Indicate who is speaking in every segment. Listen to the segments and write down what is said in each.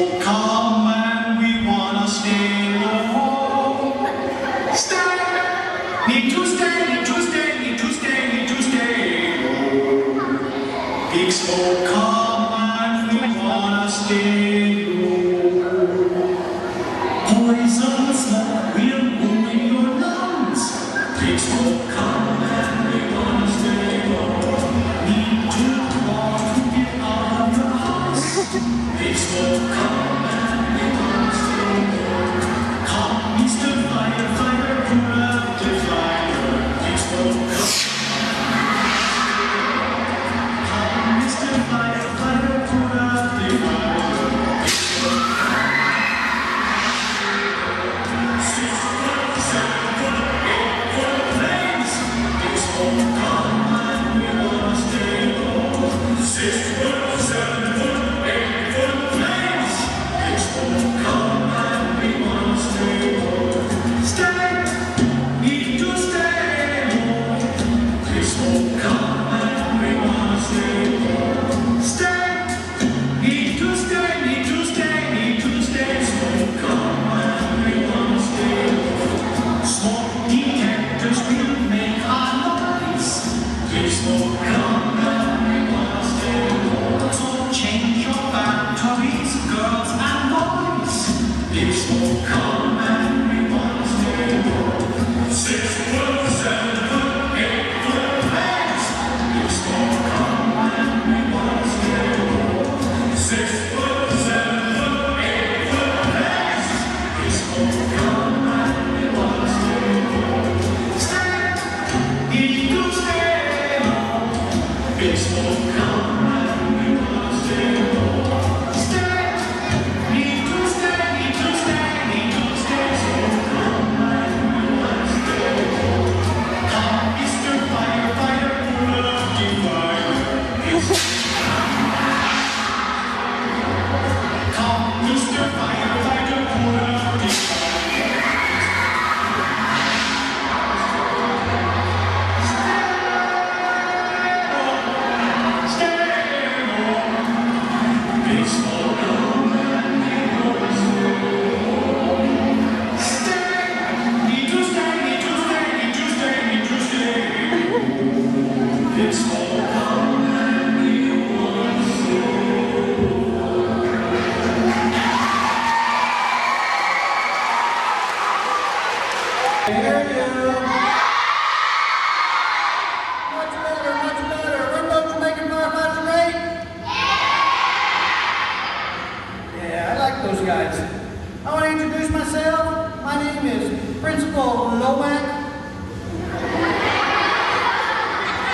Speaker 1: so calm and we wanna stay home. Stay, need to stay, need to stay, need to stay, need to stay home. It's so calm and we wanna stay home. Poison smoke will ruin your lungs. It's so calm and we wanna stay home. Need to walk to get out of your house. It's so calm and we wanna stay home. Come, Mr. Firefighter, put up the fire. It's so calm. Come, Mr. Firefighter, put up the fire. It's so calm. 6 foot, 7 foot, 8 foot flames. It's so calm and we wanna stay home. 6 foot, 7 foot, 8 foot flames. It's so calm and we wanna stay home. Stay, need to stay home. It's so calm and we wanna stay home. Stay, need to stay, need to stay, need to stay. So calm and we wanna stay home. Smoke detectors will make our noise. It's so calm and we wanna stay home. So change your batteries, girls and boys. It's so calm and we wanna stay home. 6 foot, 7 foot, 8 foot flames. It's so calm and we wanna stay home. 6 foot, 7 foot, 8 foot flames. It's so calm and we wanna stay home. Stay, need to stay home. It's so calm and we wanna stay home. Stay, need to stay, need to stay, need to stay. So calm and we wanna stay home. Come, Mr. Firefighter, put up the fire. Come, Mr. Firefighter, put up the fire. Stay home. It's so calm and we wanna stay home. Stay, need to stay, need to stay, need to stay, need to stay home. It's so calm and we wanna stay home. Hear you. Much better, much better. We're both making firefighters great. Yeah, I like those guys. I want to introduce myself. My name is Principal Lomack.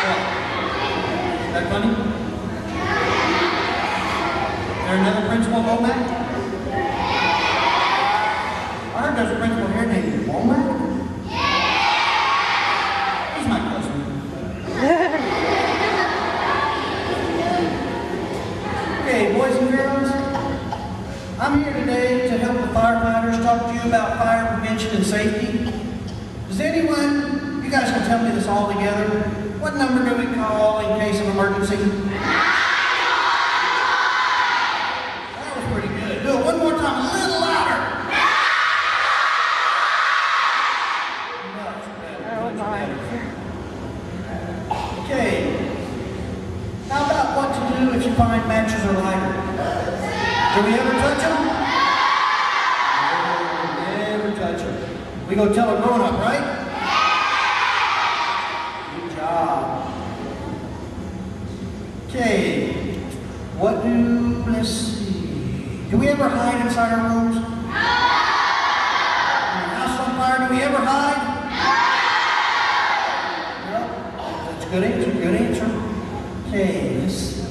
Speaker 1: What? Is that funny? Is there another Principal Lomack? I heard there's a principal here named Lomack. He's my cousin. Okay, boys and girls, I'm here today to help the firefighters talk to you about fire prevention and safety. Does anyone, you guys can tell me this all together, what number do we call in case of emergency? That was pretty good. Do it one more time, a little louder. Much better, much better. Okay. How about what to do if you find matches or lighter? Do we ever touch them? No, never touch them. We go tell a grown-up, right? Good job. Okay. Let's see. Do we ever hide inside our rooms? No. In a house on fire, do we ever hide? No. That's a good answer, good answer. Okay, let's see.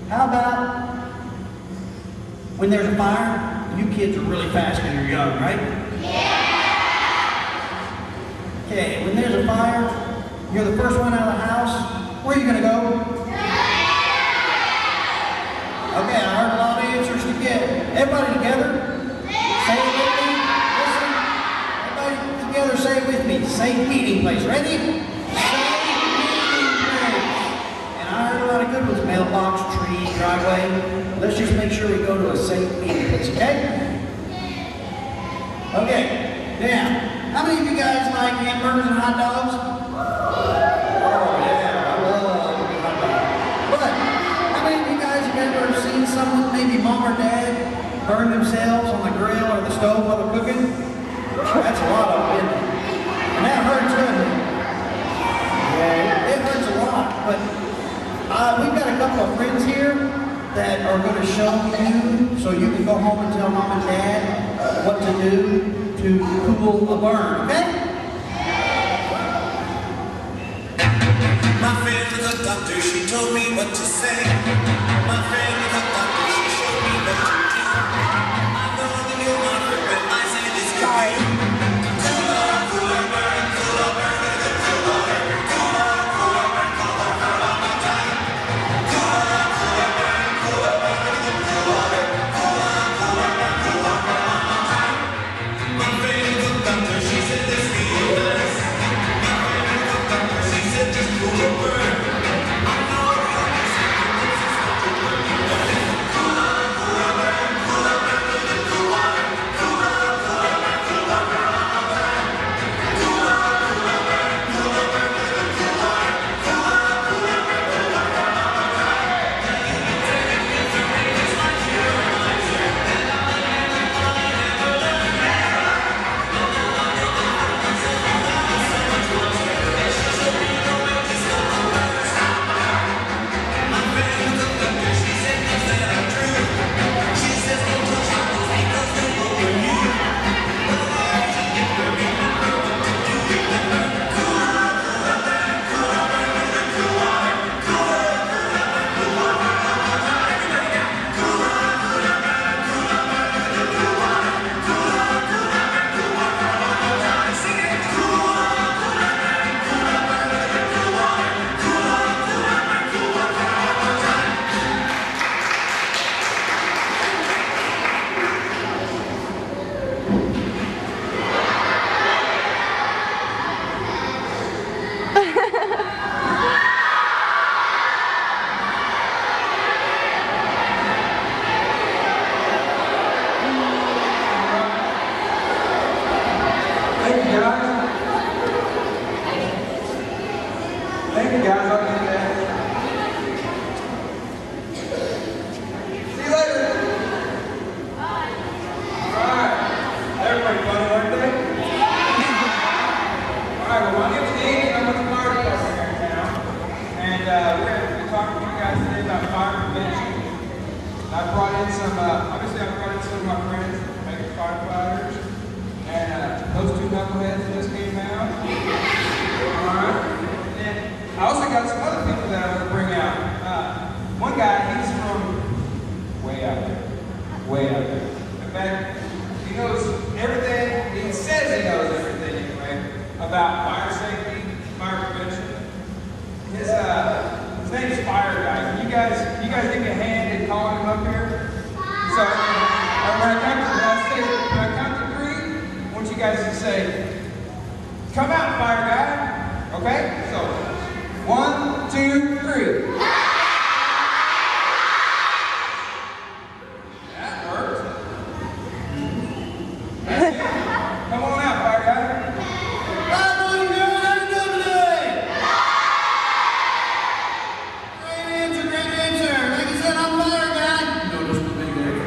Speaker 1: How about when there's a fire? You kids are really fast when you're young, right? Yeah! Okay, when there's a fire, you're the first one out of the house. Where are you going to go? Okay, I heard a lot of answers to get. Everybody together? Say it with me. Listen. Everybody together, say it with me. Say meeting place. Ready? Say meeting place. And I heard
Speaker 2: lot of good ones, mailbox, tree, driveway. Let's just make sure we go to a safe meeting place, okay? Okay, now, how many of you guys like hamburgers and hot dogs? Oh yeah, I love hot dogs. But, how many of you guys have ever seen someone, maybe mom or dad, burn themselves on the grill or the stove while they're cooking? That's a lot of it. And that hurts, doesn't it? Yeah, it hurts a lot. But we've got a couple of friends here that are going to show you so you can go home and tell mom and dad what to do to cool a burn, okay?
Speaker 1: My friend was a doctor, she told me what to say. My friend was a doctor, she showed me what to do. I know the new mother, but I said it's good. Cooler, cooler burn, cooler burn with a cool water. Cooler, cooler burn, cooler burn all the time. Cooler, cooler burn with a cool water. Cooler, cooler burn all the time. My friend was a doctor, she said this real nice. My friend was a doctor, she said this cooler burn. I know
Speaker 3: Thank you guys, I'll get that. See you later. Alright. Everybody fun, weren't they? Alright, well my name's Dean, I'm with the fire department here in town. And we're going to be talking to you guys today about fire prevention. I brought in some, obviously I brought in some of my friends, making firefighters. And those two knuckleheads just came out. Alright. I also got some other people that I want to bring out. One guy, he's from way out there. Way out there. In fact, he knows everything, he says he knows everything anyway, about fire safety, fire prevention. His name is Fire Guy. You guys give me a hand in calling him up here? So, when I count to three, I want you guys to say, come out, Fire Guy. Okay? So, 1, 2, 3. That worked. That's it. Come on out, Fire Guy.
Speaker 2: How you doing today? Great answer. Like I said, I'm Fire Guy. Notice the big there.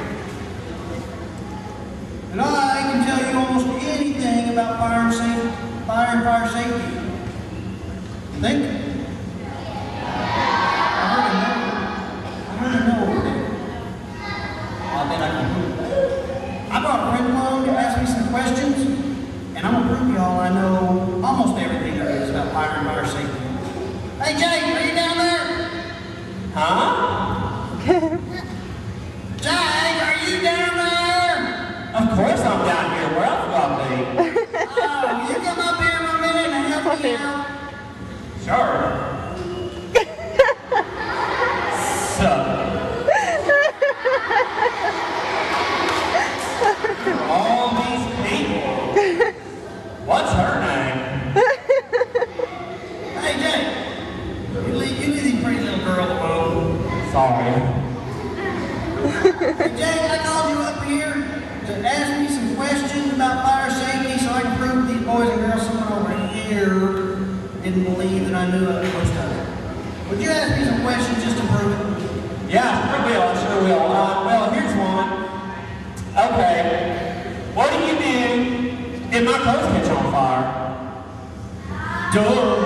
Speaker 2: And I can tell you almost anything about fire and fire safety. Think? I brought a friend along to ask me some questions, and I'm going to prove y'all I know almost everything there is about fire and fire safety. Hey Jake, are you down there? Huh? Jake, are you down there? Of course I'm down here. Where else will I be? Oh, you come up here for a minute and help me out? Sure. All these people. What's her name? Hey, Jay. You Hey, Jay, I called you up here to ask me some questions about fire safety so I can prove to these boys and girls someone over here didn't believe that I knew it was done. Would you ask me some questions just to prove it?
Speaker 4: Yeah, sure will. Well, here's one. Okay. What do you do if my clothes catch on fire?
Speaker 2: Duh.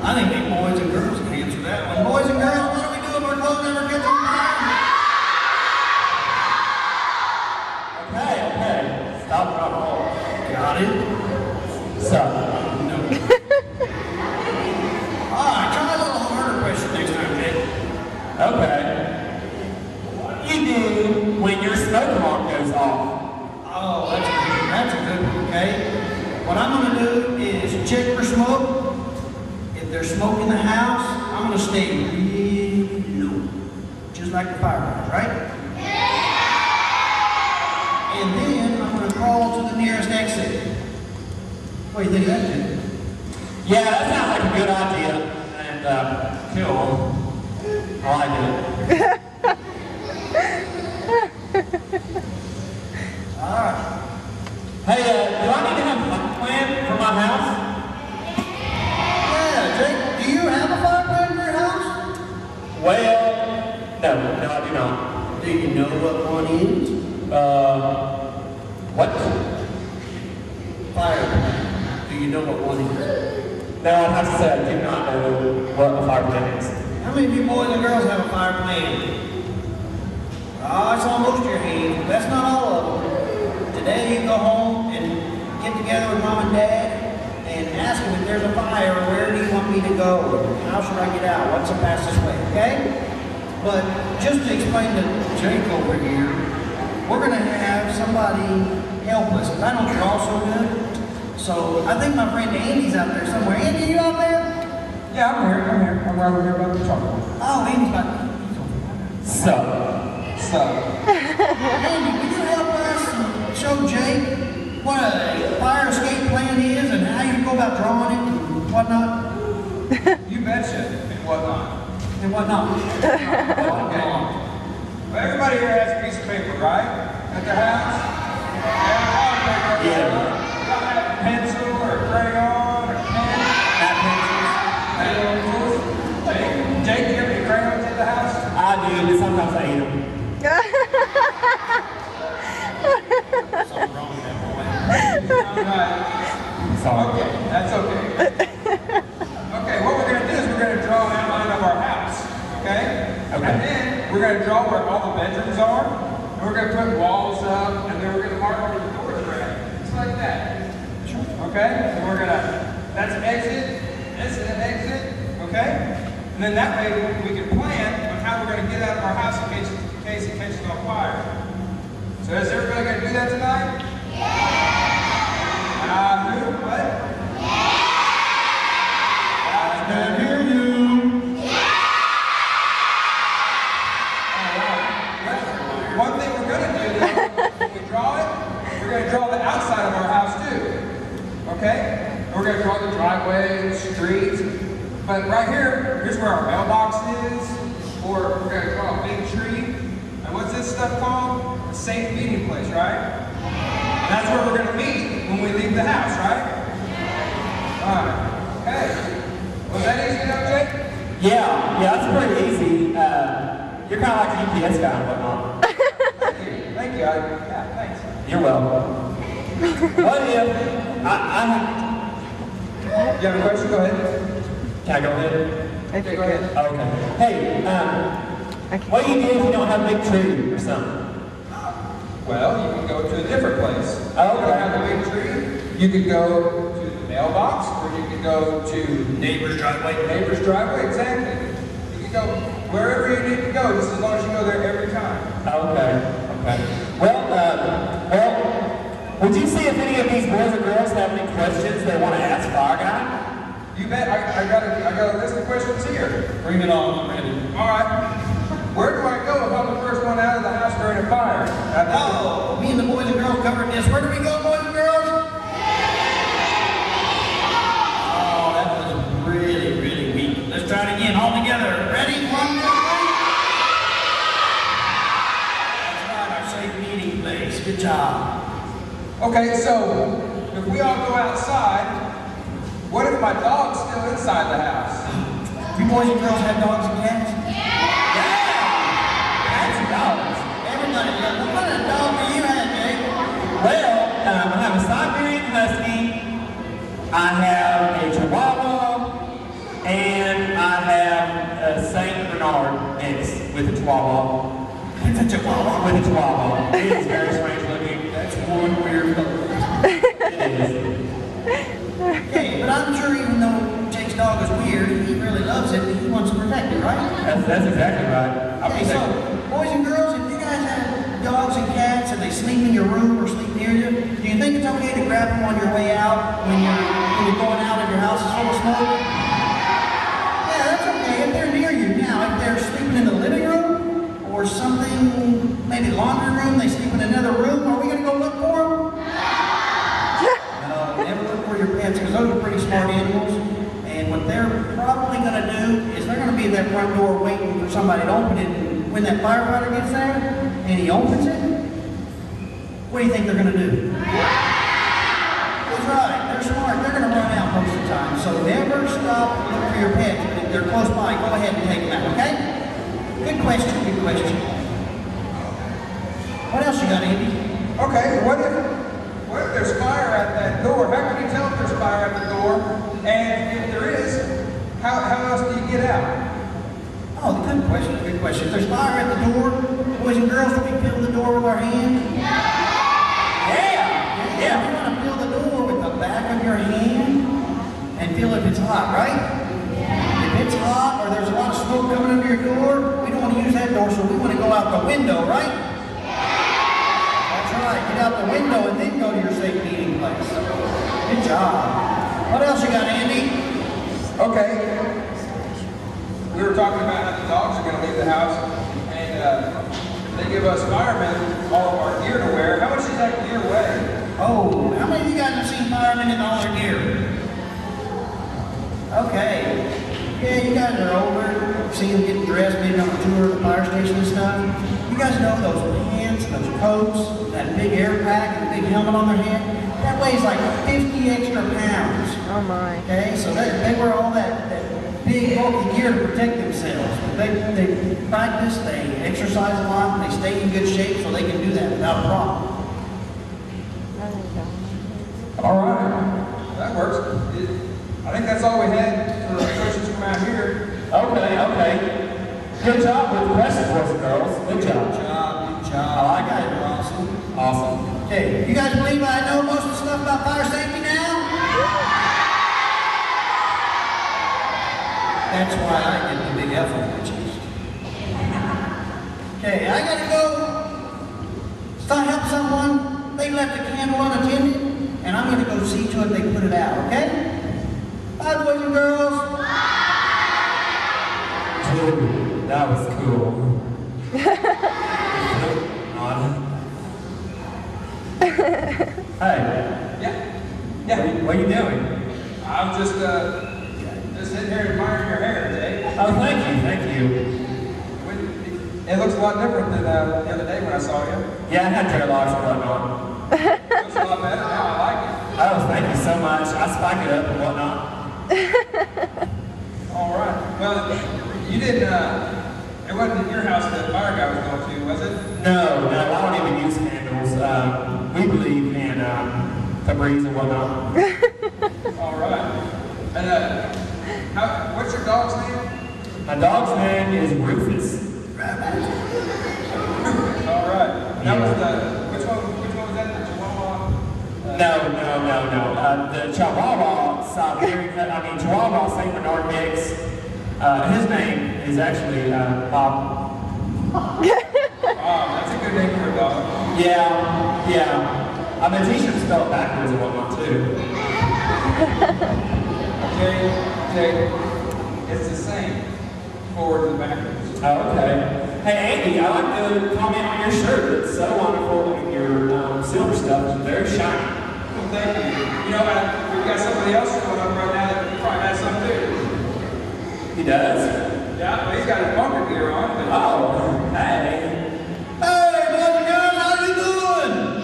Speaker 2: I think these boys and girls can answer that one. Boys and girls, what do we do if our clothes ever catch on fire?
Speaker 4: Okay. Stop, drop, roll.
Speaker 2: Got it?
Speaker 4: So,
Speaker 2: No. Alright, try a little harder question next time, Jay.
Speaker 4: okay. What do you do when your smoke alarm goes off?
Speaker 2: Oh, that's a good one, okay? What I'm gonna do is check for smoke. If there's smoke in the house, I'm gonna stay really low. Just like the firemen, right? And then I'm gonna crawl to the nearest exit. What do you think of that, Jim?
Speaker 4: Yeah, that sounds like a good idea. And, cool. I like it.
Speaker 2: Alright.
Speaker 4: Hey, do I need to have a plan for my house?
Speaker 2: Yeah, Jake, do you have a fire plan in your house?
Speaker 4: Well, no, I do not.
Speaker 2: Do you know what one is?
Speaker 4: What?
Speaker 2: Fire plan. Do you know what one is?
Speaker 4: No, I'd have to say I do not know what a fire plan is.
Speaker 2: How many of you boys and girls have a fire plan? Oh, I saw most of your hands, but that's not all of them. Today you go home and get together with mom and dad and ask them if there's a fire, where do you want me to go? How should I get out? What's the fastest way, okay? But just to explain to Jake over here, we're gonna have somebody help us, because I don't draw so good. So I think my friend Andy's out there somewhere. Andy, you out there?
Speaker 3: Yeah, I'm here. I'm right over here by the chalkboard.
Speaker 2: Oh, Andy's back.
Speaker 4: So,
Speaker 2: Andy, will you help us show Jake what a fire escape plan is and how you go about drawing it and whatnot?
Speaker 3: You betcha, and whatnot.
Speaker 2: And whatnot?
Speaker 3: Okay. Well, everybody here has a piece of paper, right? At their house?
Speaker 4: yeah.
Speaker 3: You don't have a pencil or a crayon or a pen?
Speaker 4: Not pencils.
Speaker 3: Jake, do you have any crayons at the house?
Speaker 4: I do, but sometimes I eat them.
Speaker 2: Something wrong with that boy.
Speaker 3: Alright.
Speaker 4: Sorry.
Speaker 3: Okay, that's okay. Okay, what we're going to do is we're going to draw an outline of our house. Okay?
Speaker 4: Okay.
Speaker 3: And then we're going to draw where all the bedrooms are. And we're going to put walls up. And then we're going to mark where the doors are at. Just like that. Okay? And we're going to, that's an exit. This is an exit. Okay? And then that way we can plan on how we're going to get out of our house in case it catches on fire. So is everybody going to do that tonight? Who? What?
Speaker 2: I can hear you.
Speaker 3: One thing we're going to do, though, when we draw it, we're going to draw the outside of our house, too. Okay? We're going to draw the driveway, the streets. But right here, here's where our mailbox is. Or we're going to draw a big tree. And what's this stuff called? A safe meeting place, right? And that's where we're going to meet when we leave the house, right? Alright. Okay. Was that easy enough, Jake?
Speaker 4: Yeah, that's pretty easy. You're kind of like a UPS guy and whatnot.
Speaker 3: Thank you. Yeah, thanks.
Speaker 4: You're welcome. What if
Speaker 3: You have a question? Go ahead.
Speaker 4: Can I go ahead?
Speaker 3: Okay, go ahead.
Speaker 4: Okay. Hey, what do you do if you don't have a big tree or something?
Speaker 3: Well, you can go to a different place.
Speaker 4: Oh,
Speaker 3: If you don't
Speaker 4: okay.
Speaker 3: have a big tree, you could go to the mailbox, or you could go to
Speaker 2: Neighbor's driveway.
Speaker 3: neighbor's driveway. Exactly. You can go wherever you need to go, just as long as you go there every time.
Speaker 4: Okay. Well, would you see if any of these boys or girls have any questions they want to ask Fire Guy?
Speaker 3: You bet. I got a list of questions here.
Speaker 2: Bring it on, I'm ready.
Speaker 3: All right. Where do I go if I'm the first one out of the house during a fire?
Speaker 2: Oh, me and the boys and girls covered this. Where do we go, boys and girls? Oh, that was really, really weak. Let's try it again, all together. Ready? 1, 2, 3. 6. Good job.
Speaker 3: Okay, so if we all go outside, what if my dog's still inside the house?
Speaker 2: You boys and girls have dogs and cats?
Speaker 4: Cats and dogs.
Speaker 2: Everybody does. What kind of dog do you have, Jake?
Speaker 4: Well, I have a Siberian Husky, I have a Chihuahua, and I have a Saint Bernard mix with a Chihuahua.
Speaker 2: It's a Chihuahua.
Speaker 4: With a Chihuahua. It is very strange looking.
Speaker 2: That's one weird color.
Speaker 4: It is.
Speaker 2: Okay, but I'm sure even though Jake's dog is weird, he really loves it and he wants to protect it, right?
Speaker 4: That's exactly right.
Speaker 2: Okay, so boys and girls, if you guys have dogs and cats and they sleep in your room or sleep near you, do you think it's okay to grab them on your way out when you're going out and your house is full of smoke? Yeah, that's okay if they're near you. Now, if they're sleeping in the living room or something, maybe laundry room, they sleep in another room, are we going to go look for them? No, never look for your pets because those are pretty smart animals. And what they're probably going to do is they're going to be at that front door waiting for somebody to open it. And when that firefighter gets there and he opens it, what do you think they're going to do? That's right. They're smart. They're going to run out most of the time. So never stop and look for your pets. But if they're close by, go ahead and take them out, okay? Good question. Good question. What else you got, Andy?
Speaker 3: Okay, what if there's fire at that door? How can you tell if there's fire at the door? And if there is, how else do you get out?
Speaker 2: Oh, good question. Good question. If there's fire at the door, boys and girls, do we fill the door with our hand? Yeah. You want to fill the door with the back of your hand and feel if it's hot, right? If it's hot or there's a lot of smoke coming under your door, we don't want to use that door, so we want to go out the window, right? That's right. Get out the window and then go to your safe meeting place. Good job. What else you got, Andy?
Speaker 3: Okay. We were talking about how the dogs are going to leave the house, and they give us firemen all of our gear to wear. How much does that gear weigh?
Speaker 2: Oh, how many of you guys have seen firemen in all their gear? Okay. Yeah, you guys are older, see them getting dressed, maybe on a tour of the fire station and stuff. You guys know those pants, those coats, that big air pack, and the big helmet on their head? That weighs like 50 extra pounds.
Speaker 5: Oh my.
Speaker 2: Okay, so they wear all that big bulky gear to protect themselves. They practice, they exercise a lot, and they stay in good shape so they can do that without a problem.
Speaker 3: All right. That works. I think that's all we had for questions from out here.
Speaker 4: Okay. Good job with the questions, boys and girls. Good job.
Speaker 2: Good job.
Speaker 4: I like it.
Speaker 2: You're awesome.
Speaker 4: Awesome.
Speaker 2: Okay, you guys believe I know most of the stuff about fire safety now? That's why I get the big F on my chest. Okay, I gotta go. If I help someone, they left a candle unattended, and I'm gonna go see to it they put it out, okay? Bye, boys and girls.
Speaker 4: Dude, that was cool. Hey.
Speaker 3: Yeah.
Speaker 4: What are you doing?
Speaker 3: I'm just sitting here admiring your hair, Jay.
Speaker 4: Oh, thank you.
Speaker 3: It looks a lot different than the other day when I saw you.
Speaker 4: Yeah, I had dreadlocks and whatnot.
Speaker 3: It looks a lot better now. I like it.
Speaker 4: Oh, thank you so much. I spike it up and whatnot.
Speaker 3: All right. Well, you didn't. It wasn't in your house that the fire guy was going to, was it?
Speaker 4: No, I don't even use candles. We believe in Febreze and whatnot.
Speaker 3: All right. And what's your dog's name?
Speaker 4: My dog's name is Rufus.
Speaker 3: All right. That was which one was that? The Chihuahua?
Speaker 4: No. The Chihuahua Chihuahua Saint Bernard mix. His name is actually Bob.
Speaker 3: Wow, that's a good name for a dog.
Speaker 4: Yeah. I mean, t-shirt spelled backwards and whatnot too.
Speaker 3: Jay, it's the same, forward and backwards.
Speaker 4: Oh, okay. Hey, Andy, I like the comment on your shirt. It's so wonderful, and your silver stuff is very shiny.
Speaker 3: Well, thank you. You know, we've got somebody else showing up right now that probably has some too.
Speaker 4: He does?
Speaker 3: Yeah, but he's got his bunker gear on. But
Speaker 4: Oh, hey.
Speaker 2: Hey, boys and girls, how you doing?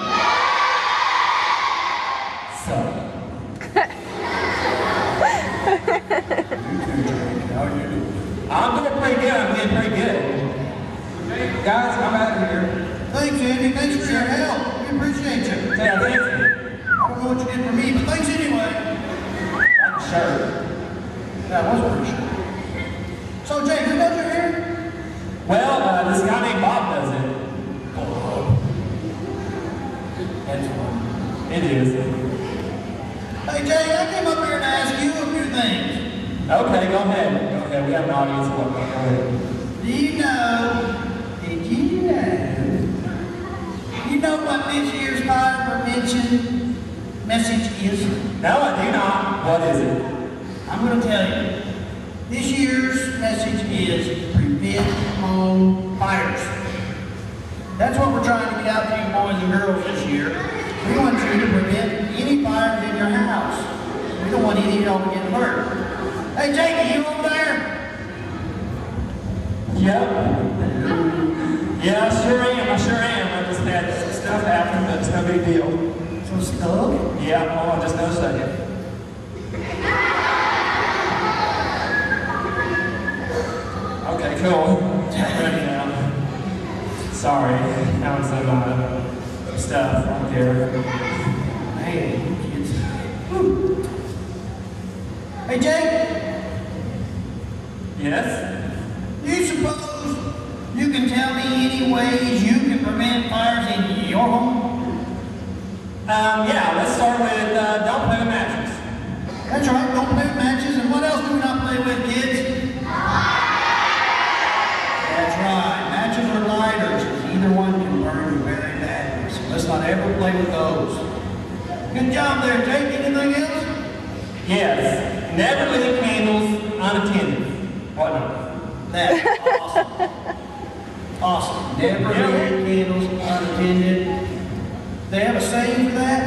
Speaker 2: That's fun.
Speaker 4: It is.
Speaker 2: Hey, Jay, I came up here to ask you a few things.
Speaker 4: Okay, go ahead. Go ahead. We have an audience. Go ahead.
Speaker 2: Did you know what this year's fire prevention message is?
Speaker 4: No, I do not. What is it?
Speaker 2: I'm going to tell you. This year's message is prevent home fires. That's what we're trying to get out to you boys and girls this year. We want you to prevent any fires in your house. We don't want any of y'all to get hurt. Hey, Jakey, you over there?
Speaker 4: Yep. Yeah, I sure am. I just had some stuff happen, but it's no big deal.
Speaker 2: Some stuff?
Speaker 4: Yeah, hold on just a second. Okay, cool. Ready now. Sorry, that was some stuff right there.
Speaker 2: Man, you kids. Whew. Hey, Jake,
Speaker 4: Yes?
Speaker 2: do you suppose you can tell me any ways you can prevent fires in your home?
Speaker 4: Yeah, let's start with don't play with matches.
Speaker 2: That's right, don't play with matches. And what else do we not play with, kids? That's right, matches or lighters. Either one can burn you very badly. So let's not ever play with those. Good job there, Jake. Anything else?
Speaker 4: Yes. Never leave candles unattended. What not?
Speaker 2: That's awesome. Awesome. Never leave candles unattended. They have a saying for that.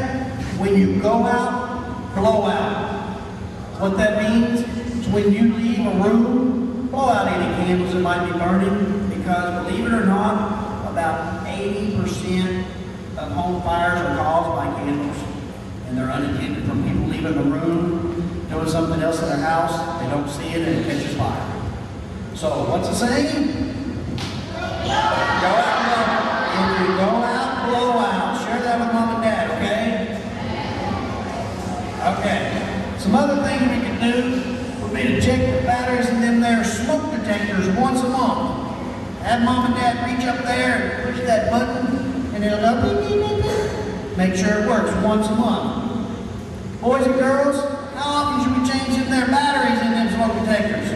Speaker 2: When you go out, blow out. What that means is when you leave a room, blow out any candles that might be burning, because believe it or not, about 80% of home fires are caused by candles, and they're unattended from people leaving the room, doing something else in their house, they don't see it and it catches fire. So what's the saying? Go out, if you go out, blow out. Share that with mom and dad, okay? Okay. Some other things we can do would be to check the batteries in them there smoke detectors once a month. Have mom and dad reach up there and push that button and it'll go beep, beep, beep, beep. Make sure it works once a month. Boys and girls, how often should we change in their batteries in them smoke detectors?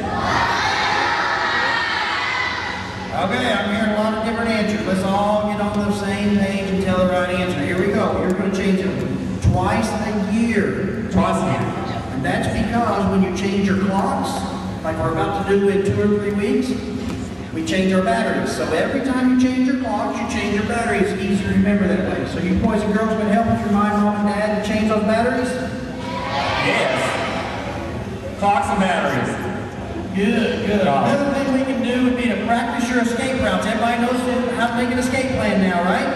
Speaker 2: Okay, I'm hearing a lot of different answers. Let's all get on the same page and tell the right answer. Here we go. You're going to change them twice a year.
Speaker 4: Twice a year.
Speaker 2: And that's because when you change your clocks, like we're about to do in 2 or 3 weeks, we change our batteries. So every time you change your clocks, you change your batteries. It's easy to remember that way. So you boys and girls can help us remind mom and dad to change those batteries?
Speaker 4: Yes. Clocks and batteries.
Speaker 2: Good, good. Another thing we can do would be to practice your escape routes. Everybody knows how to make an escape plan now, right?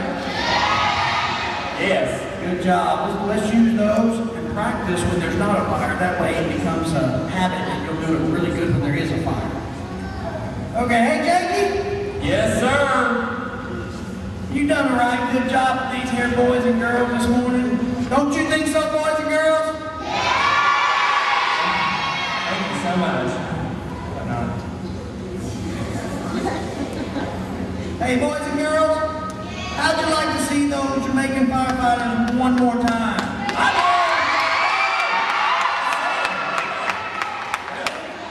Speaker 4: Yes.
Speaker 2: Good job. Let's use those and practice when there's not a fire. That way it becomes a habit and you'll do it really good when there is a fire. Okay, hey Jackie?
Speaker 4: Yes, sir.
Speaker 2: You done a right good job with these here boys and girls this morning. Don't you think so, boys and girls?
Speaker 4: Thank you so much.
Speaker 2: Hey, boys and girls, how'd you like to see those Jamaican firefighters one more time?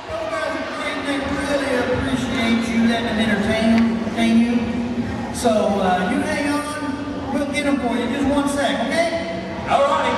Speaker 2: Those guys are great. They really appreciate you letting them entertain you. So you hang on. We'll get them for you. Just 1 sec, okay?
Speaker 4: All righty.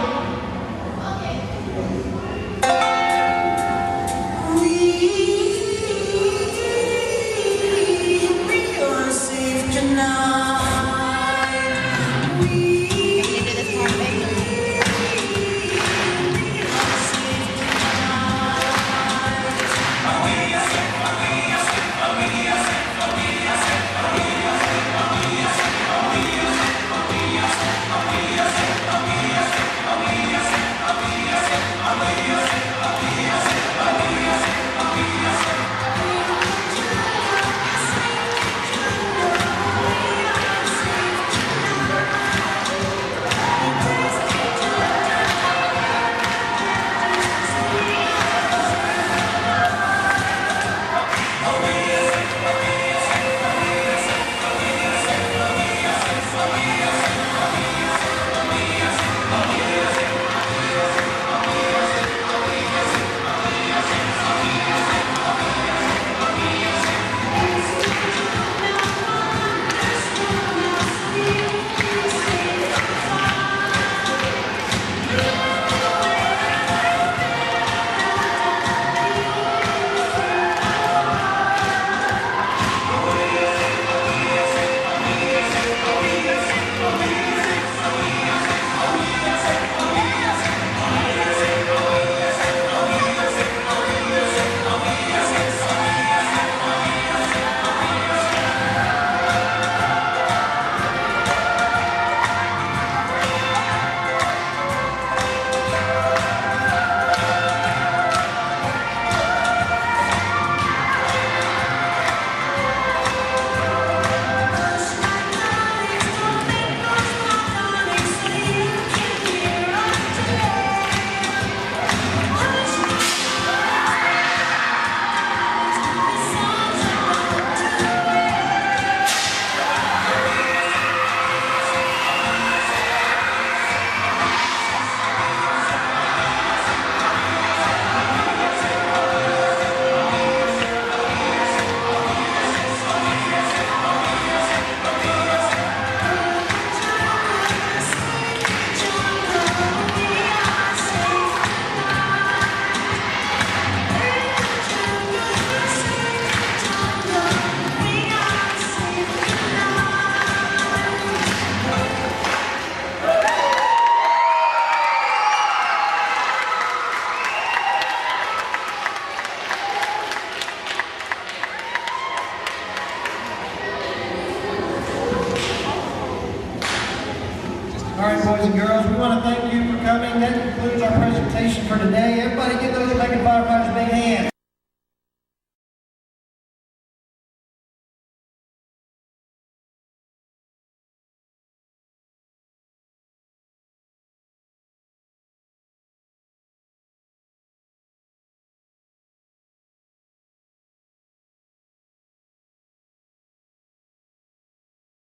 Speaker 2: All right, boys and girls, we want to thank you for coming. That concludes our presentation for today. Everybody give those